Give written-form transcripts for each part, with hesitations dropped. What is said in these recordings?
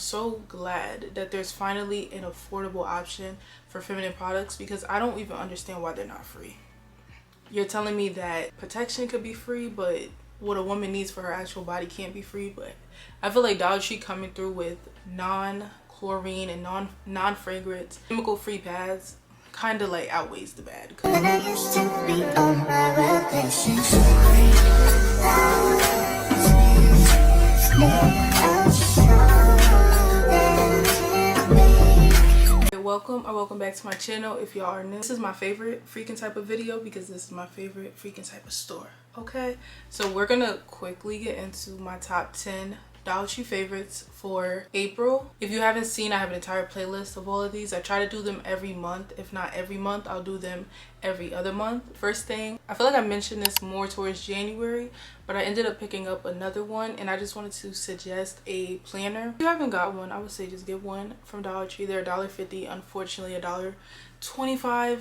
so glad that there's finally an affordable option for feminine products, because I don't even understand why they're not free. You're telling me that protection could be free, but what a woman needs for her actual body can't be free. But I feel like Dollar Tree coming through with non-chlorine and non-fragrance chemical free pads kind of like outweighs the bad. When I used to be on my welcome back to my channel. If y'all are new, this is my favorite freaking type of video because this is my favorite freaking type of store. Okay, so we're gonna quickly get into my top 10 Dollar Tree favorites for April. If you haven't seen, I have an entire playlist of all of these. I try to do them every month. If not every month, I'll do them every other month. First thing, I feel like I mentioned this more towards January, but I ended up picking up another one, and I just wanted to suggest a planner. If you haven't got one, I would say just get one from Dollar Tree. They're $1.50, unfortunately $1.25.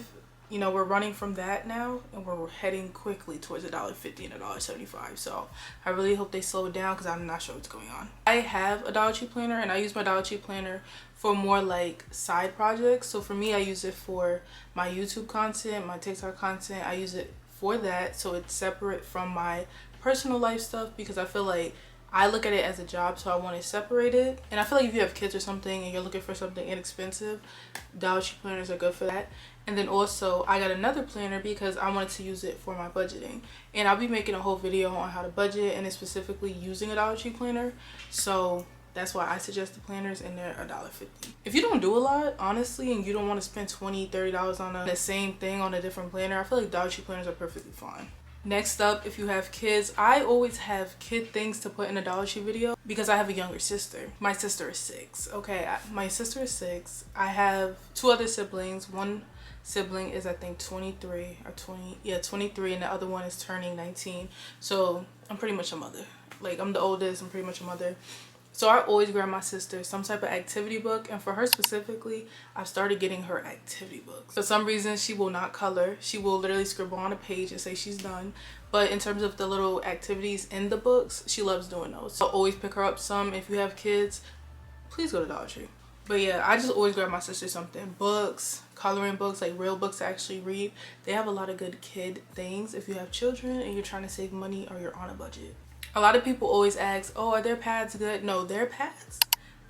You know, we're running from that now, and we're heading quickly towards $1.50 and $1.75. So I really hope they slow it down because I'm not sure what's going on. I have a Dollar Tree planner, and I use my Dollar Tree planner for more like side projects. So for me, I use it for my YouTube content, my TikTok content. I use it for that, so it's separate from my personal life stuff, because I feel like I look at it as a job, so I want it separated. And I feel like if you have kids or something and you're looking for something inexpensive, Dollar Tree planners are good for that. And then also I got another planner because I wanted to use it for my budgeting, and I'll be making a whole video on how to budget, and it's specifically using a Dollar Tree planner. So that's why I suggest the planners, and they're $1.50. If you don't do a lot, honestly, and you don't want to spend $20, $30 on the same thing on a different planner, I feel like Dollar Tree planners are perfectly fine. Next up, if you have kids, I always have kid things to put in a Dollar Tree video because I have a younger sister. My sister is 6. Okay, my sister is 6. I have 2 other siblings. One sibling is I think 23 or 20, yeah, 23, and the other one is turning 19. So I'm pretty much a mother. Like, I'm the oldest, I'm pretty much a mother. So I always grab my sister some type of activity book, and for her specifically, I've started getting her activity books. For some reason, she will not color. She will literally scribble on a page and say she's done. But in terms of the little activities in the books, she loves doing those. So always pick her up some. If you have kids, please go to Dollar Tree. But yeah, I just always grab my sister something. Books, coloring books, like real books to actually read. They have a lot of good kid things if you have children and you're trying to save money or you're on a budget. A lot of people always ask, oh, are their pads good? No, their pads,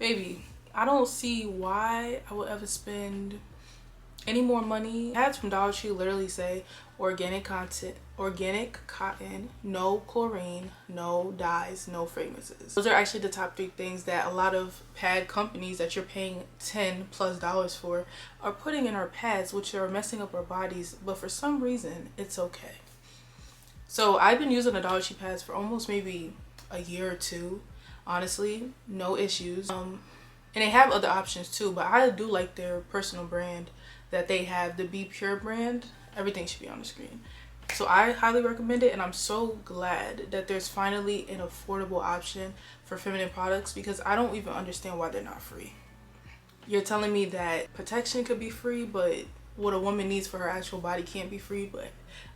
baby, I don't see why I would ever spend any more money. Pads from Dollar Tree literally say organic cotton, no chlorine, no dyes, no fragrances. Those are actually the top 3 things that a lot of pad companies that you're paying $10+ for are putting in our pads, which are messing up our bodies, but for some reason it's okay. So I've been using the Dollar Tree pads for almost maybe a year or 2, honestly, no issues. And they have other options too, but I do like their personal brand that they have, the Be Pure brand. Everything should be on the screen. So I highly recommend it, and I'm so glad that there's finally an affordable option for feminine products, because I don't even understand why they're not free. You're telling me that protection could be free, but what a woman needs for her actual body can't be free. But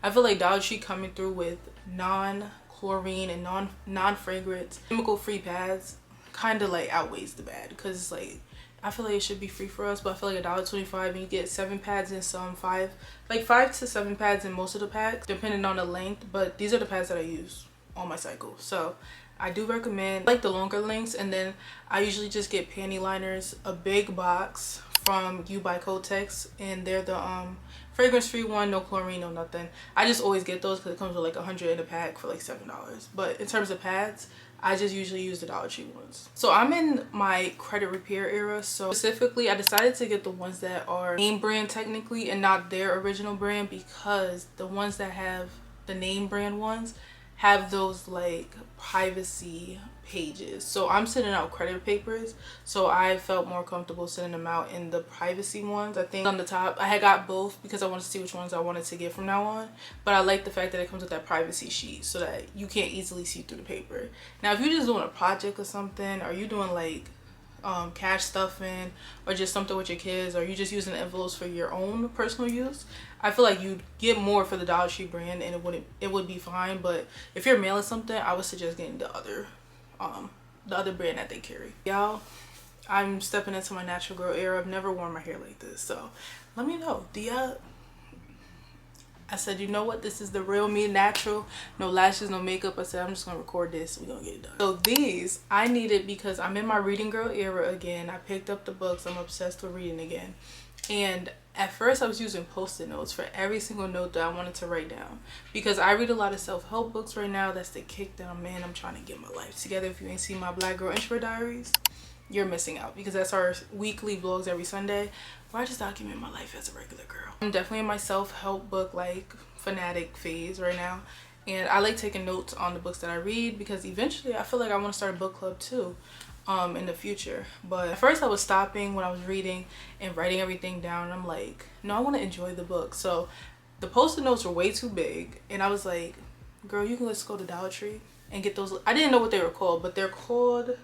I feel like Dollar Tree coming through with non-chlorine and non-fragrance chemical free pads kind of like outweighs the bad, because it's like, I feel like it should be free for us, but I feel like $1.25 and you get 7 pads in some, 5 to 7 pads in most of the packs, depending on the length. But these are the pads that I use on my cycle, so I do recommend like the longer lengths. And then I usually just get panty liners, a big box from You by Kotex, and they're the fragrance free one, no chlorine, no nothing. I just always get those because it comes with like 100 in a pack for like $7. But in terms of pads, I just usually use the Dollar Tree ones. So I'm in my credit repair era, so specifically I decided to get the ones that are name brand technically and not their original brand, because the ones that have the name brand ones have those like privacy pages. So I'm sending out credit papers, so I felt more comfortable sending them out in the privacy ones. I think on the top I had got both because I wanted to see which ones I wanted to get from now on, but I like the fact that it comes with that privacy sheet so that you can't easily see through the paper. Now if you're just doing a project or something, or you doing like cash stuffing, or just something with your kids, or you just using envelopes for your own personal use, I feel like you'd get more for the Dollar Tree brand and it would be fine. But if you're mailing something, I would suggest getting the other brand that they carry. Y'all, I'm stepping into my natural girl era. I've never worn my hair like this, so let me know. Do y'all? I said, you know what, this is the real me, natural, no lashes, no makeup. I said, I'm just gonna record this, we're gonna get it done. So these I needed because I'm in my reading girl era again. I picked up the books, I'm obsessed with reading again. And at first I was using post-it notes for every single note that I wanted to write down, because I read a lot of self-help books right now. That's the kick that I'm in. I'm trying to get my life together. If you ain't seen my Black Girl Introvert Diaries, you're missing out, because that's our weekly vlogs every Sunday where I just document my life as a regular girl. I'm definitely in my self-help book like fanatic phase right now, and I like taking notes on the books that I read, because eventually I feel like I want to start a book club too in the future. But at first I was stopping when I was reading and writing everything down, and I'm like, no, I want to enjoy the book. So the post-it notes were way too big, and I was like, girl, you can just go to Dollar Tree and get those. I didn't know what they were called, but they're called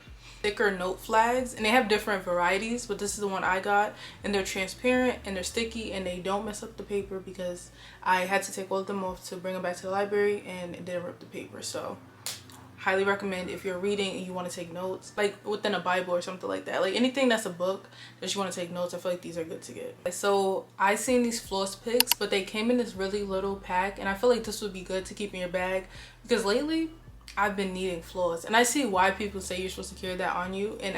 thicker note flags, and they have different varieties, but this is the one I got, and they're transparent and they're sticky and they don't mess up the paper, because I had to take all of them off to bring them back to the library and it didn't rip the paper. So highly recommend if you're reading and you want to take notes, like within a Bible or something like that, like anything that's a book that you want to take notes. I feel like these are good to get. So I seen these floss picks, but they came in this really little pack, and I feel like this would be good to keep in your bag, because lately I've been needing floss, and I see why people say you're supposed to carry that on you, and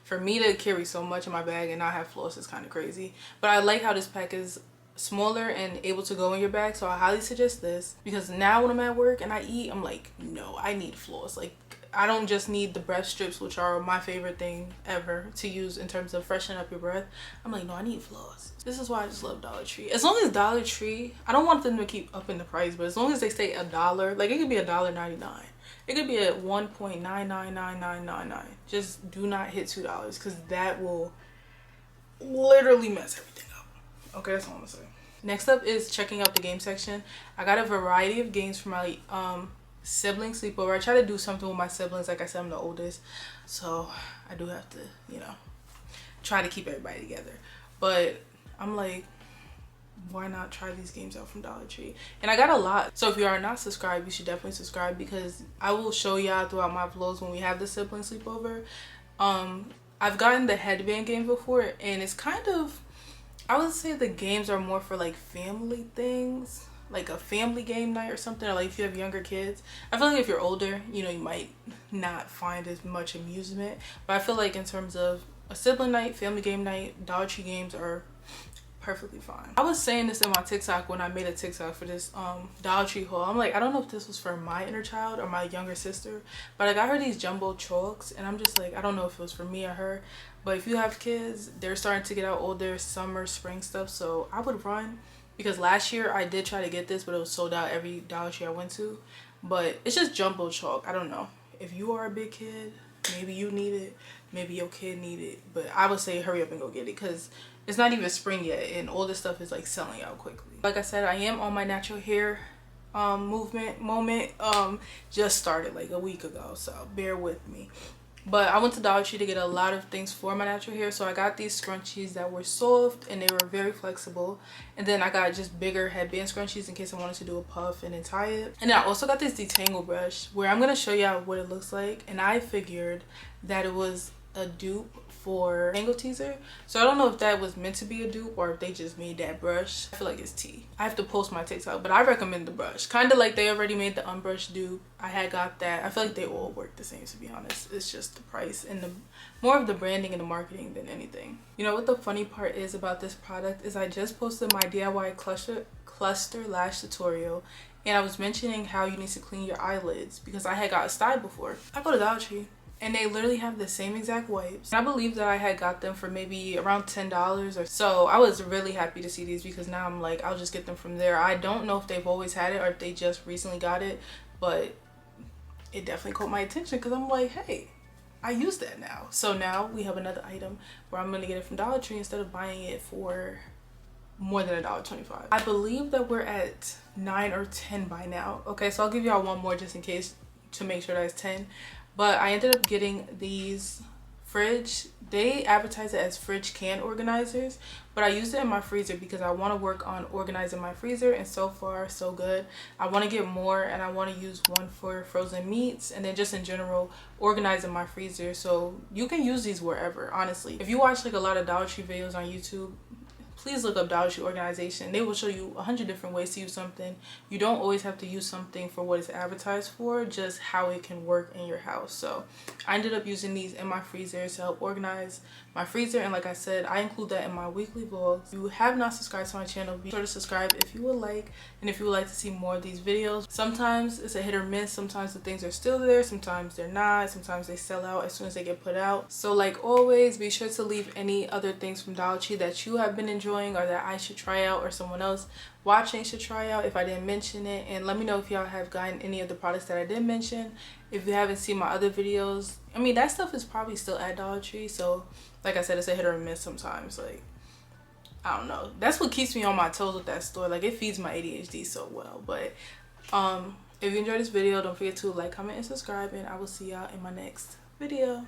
for me to carry so much in my bag and not have floss is kind of crazy. But I like how this pack is smaller and able to go in your bag, so I highly suggest this, because now when I'm at work and I eat, I'm like, no, I need floss. Like, I don't just need the breath strips, which are my favorite thing ever to use in terms of freshening up your breath. I'm like, no, I need floss. This is why I just love Dollar Tree. As long as Dollar Tree, I don't want them to keep upping the price, but as long as they say $1, like it could be $1.99. It could be at 1.999999. Just do not hit $2, because that will literally mess everything up. Okay, that's all I'm gonna say. Next up is checking out the game section. I got a variety of games for my sibling sleepover. I try to do something with my siblings. Like I said, I'm the oldest, so I do have to, you know, try to keep everybody together. But I'm like, why not try these games out from Dollar Tree? And I got a lot. So if you are not subscribed, you should definitely subscribe, because I will show y'all throughout my vlogs when we have the sibling sleepover. I've gotten the headband game before, and it's kind of, I would say the games are more for like family things, like a family game night or something, or like if you have younger kids. I feel like if you're older, you know, you might not find as much amusement, but I feel like in terms of a sibling night, family game night, Dollar Tree games are perfectly fine. I was saying this in my TikTok when I made a TikTok for this Dollar Tree haul. I'm like, I don't know if this was for my inner child or my younger sister, but I got her these jumbo chalks, and I'm just like, I don't know if it was for me or her. But if you have kids, they're starting to get out older, summer, spring stuff, so I would run, because last year I did try to get this, but it was sold out every Dollar Tree I went to. But it's just jumbo chalk. I don't know if you are a big kid, maybe you need it, maybe your kid need it, but I would say hurry up and go get it, because it's not even spring yet and all this stuff is like selling out quickly. Like I said, I am on my natural hair moment. Just started like a week ago, so bear with me. But I went to Dollar Tree to get a lot of things for my natural hair. So I got these scrunchies that were soft and they were very flexible. And then I got just bigger headband scrunchies in case I wanted to do a puff and then tie it. And then I also got this detangle brush where I'm going to show y'all what it looks like. And I figured that it was a dupe for Tangle Teaser. So I don't know if that was meant to be a dupe or if they just made that brush. I feel like it's tea. I have to post my TikTok, but I recommend the brush. Kind of like they already made the unbrushed dupe. I had got that. I feel like they all work the same, to be honest. It's just the price and the more of the branding and the marketing than anything. You know what the funny part is about this product is I just posted my DIY cluster lash tutorial, and I was mentioning how you need to clean your eyelids because I had got a style before. I go to Dollar Tree and they literally have the same exact wipes. I believe that I had got them for maybe around $10 or so. I was really happy to see these because now I'm like, I'll just get them from there. I don't know if they've always had it or if they just recently got it, but it definitely caught my attention because I'm like, hey, I use that now. So now we have another item where I'm gonna get it from Dollar Tree instead of buying it for more than $1.25. I believe that we're at 9 or 10 by now. Okay, so I'll give y'all one more just in case to make sure that it's 10. But I ended up getting these fridge. They advertise it as fridge can organizers, but I use it in my freezer because I want to work on organizing my freezer, and so far so good. I want to get more, and I want to use one for frozen meats, and then just in general organizing my freezer. So you can use these wherever, honestly. If you watch like a lot of Dollar Tree videos on YouTube, please look up Dollar Tree organization. They will show you 100 different ways to use something. You don't always have to use something for what it's advertised for, just how it can work in your house. So I ended up using these in my freezer to help organize my freezer, and like I said, I include that in my weekly vlogs. If you have not subscribed to my channel, be sure to subscribe if you would like, and if you would like to see more of these videos. Sometimes it's a hit or miss. Sometimes the things are still there, sometimes they're not, sometimes they sell out as soon as they get put out. So like always, be sure to leave any other things from Dollar Tree that you have been enjoying or that I should try out or someone else watching should try out if I didn't mention it, and let me know if y'all have gotten any of the products that I did mention. If you haven't seen my other videos, I mean, that stuff is probably still at Dollar Tree, so like I said, it's a hit or miss sometimes. Like, I don't know, that's what keeps me on my toes with that store. Like, it feeds my ADHD so well. But if you enjoyed this video, don't forget to like, comment, and subscribe, and I will see y'all in my next video.